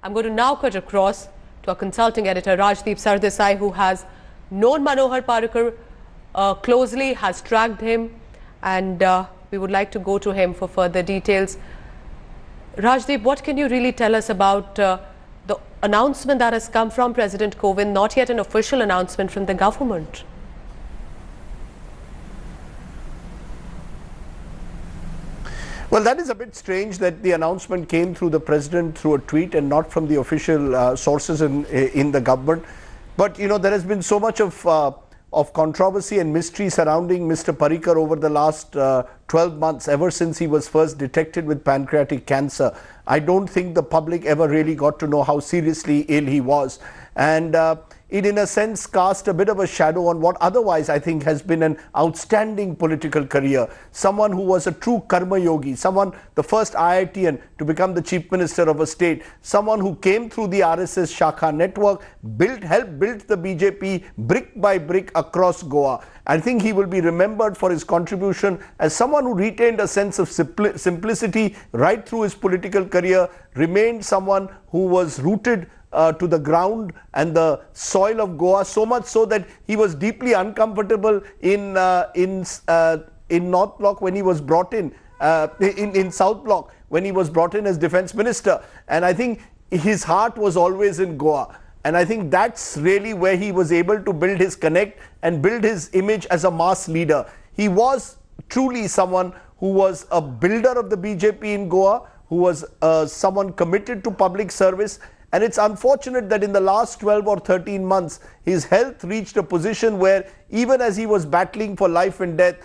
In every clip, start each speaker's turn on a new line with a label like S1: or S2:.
S1: I'm going to now cut across to our consulting editor, Rajdeep Sardesai, who has known Manohar Parrikar closely, has tracked him, and we would like to go to him for further details. Rajdeep, what can you really tell us about the announcement that has come from President Kovind, not yet an official announcement from the government?
S2: Well, that is a bit strange that the announcement came through the president through a tweet and not from the official sources in the government. But, you know, there has been so much of controversy and mystery surrounding Mr. Parrikar over the last 12 months, ever since he was first detected with pancreatic cancer. I don't think the public ever really got to know how seriously ill he was. And it in a sense cast a bit of a shadow on what otherwise I think has been an outstanding political career. Someone who was a true karma yogi, someone, the first IITian to become the chief minister of a state, someone who came through the RSS Shakha network, helped build the BJP brick by brick across Goa. I think he will be remembered for his contribution as someone who retained a sense of simplicity right through his political career, remained someone who was rooted to the ground and the soil of Goa, so much so that he was deeply uncomfortable in North Block when he was brought in South Block when he was brought in as defense minister. And I think his heart was always in Goa. And I think that's really where he was able to build his connect and build his image as a mass leader. He was truly someone who was a builder of the BJP in Goa, who was someone committed to public service. And it's unfortunate that in the last 12 or 13 months, his health reached a position where even as he was battling for life and death,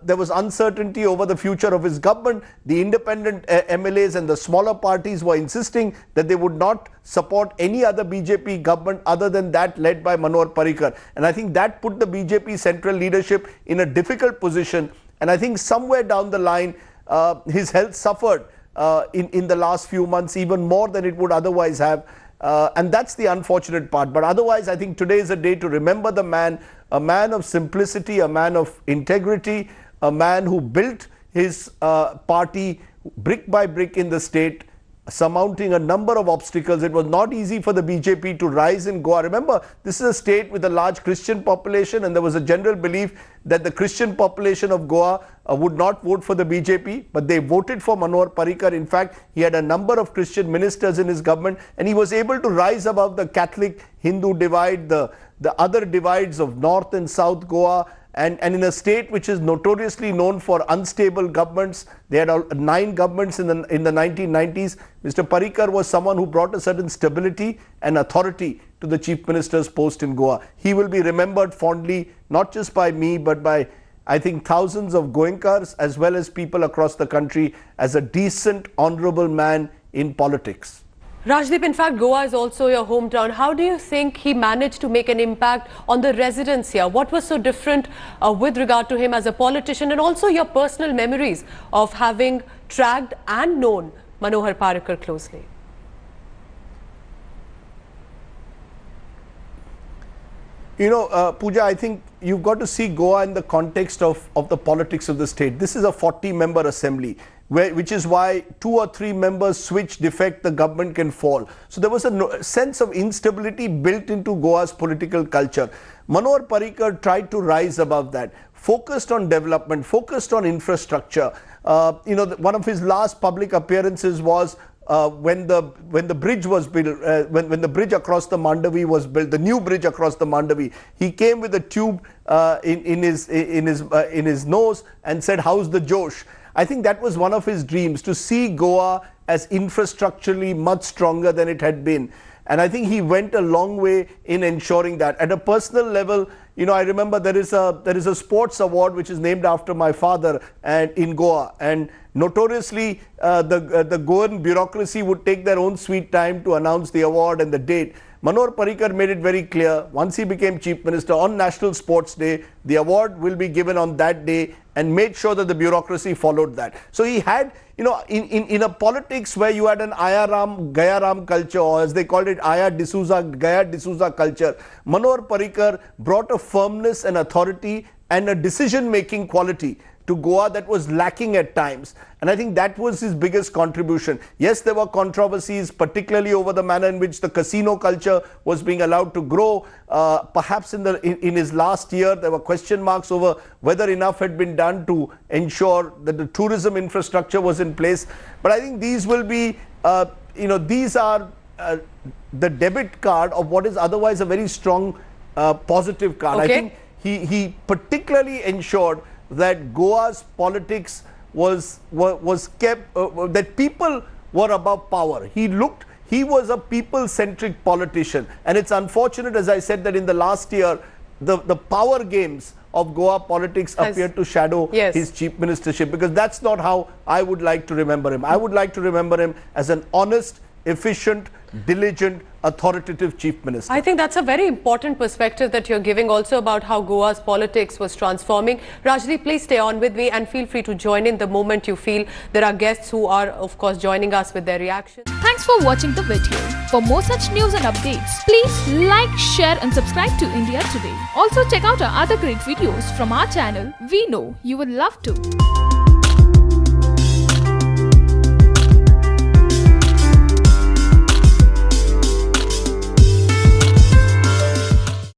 S2: there was uncertainty over the future of his government. The independent MLAs and the smaller parties were insisting that they would not support any other BJP government other than that led by Manohar Parrikar. And I think that put the BJP central leadership in a difficult position. And I think somewhere down the line, his health suffered in the last few months, even more than it would otherwise have. And that's the unfortunate part. But otherwise, I think today is a day to remember the man, a man of simplicity, a man of integrity, a man who built his party brick by brick in the state, surmounting a number of obstacles. It was not easy for the BJP to rise in Goa. Remember, this is a state with a large Christian population, and there was a general belief that the Christian population of Goa would not vote for the BJP, but they voted for Manohar Parrikar. In fact, he had a number of Christian ministers in his government, and he was able to rise above the Catholic-Hindu divide, the other divides of North and South Goa. And in a state which is notoriously known for unstable governments, they had 9 governments in the 1990s. Mr. Parrikar was someone who brought a certain stability and authority to the chief minister's post in Goa. He will be remembered fondly, not just by me, but by, I think, thousands of Goenkars as well as people across the country as a decent, honorable man in politics.
S1: Rajdeep, in fact, Goa is also your hometown. How do you think he managed to make an impact on the residents here? What was so different with regard to him as a politician, and also your personal memories of having tracked and known Manohar Parrikar closely?
S2: You know, Pooja, I think you've got to see Goa in the context of the politics of the state. This is a 40-member assembly, which is why 2 or 3 members switch, defect, the government can fall. So there was a sense of instability built into Goa's political culture. Manohar Parrikar tried to rise above that, focused on development, focused on infrastructure. You know, one of his last public appearances was when the bridge was built, when the bridge across the Mandavi was built, the new bridge across the Mandavi. He came with a tube in his nose and said, "How's the Josh?" I think that was one of his dreams, to see Goa as infrastructurally much stronger than it had been. And I think he went a long way in ensuring that. At a personal level, you know, I remember there is a sports award which is named after my father and in Goa. And notoriously, the Goan bureaucracy would take their own sweet time to announce the award and the date. Manohar Parrikar made it very clear, once he became Chief Minister, on National Sports Day, the award will be given on that day, and made sure that the bureaucracy followed that. So he had, you know, in a politics where you had an Ayaram, Gayaram culture, or as they called it, Aya D'Souza, Gaya D'Souza culture, Manohar Parrikar brought a firmness and authority and a decision-making quality to Goa that was lacking at times. And I think that was his biggest contribution. Yes, there were controversies, particularly over the manner in which the casino culture was being allowed to grow. Perhaps in his last year, there were question marks over whether enough had been done to ensure that the tourism infrastructure was in place. But I think these will be, these are the debit card of what is otherwise a very strong positive card.
S1: Okay.
S2: I think he particularly ensured that Goa's politics was kept, that people were above power. He was a people-centric politician, and it's unfortunate, as I said, that in the last year the power games of Goa politics appeared to shadow his chief ministership, because that's not how I would like to remember him. I would like to remember him as an honest, efficient, diligent, authoritative chief minister.
S1: I think that's a very important perspective that you're giving also about how Goa's politics was transforming. Rajdeep, please stay on with me and feel free to join in the moment you feel. There are guests who are, of course, joining us with their reactions.
S3: Thanks for watching the video. For more such news and updates, please like, share and subscribe to India Today. Also check out our other great videos from our channel. We know you will love to.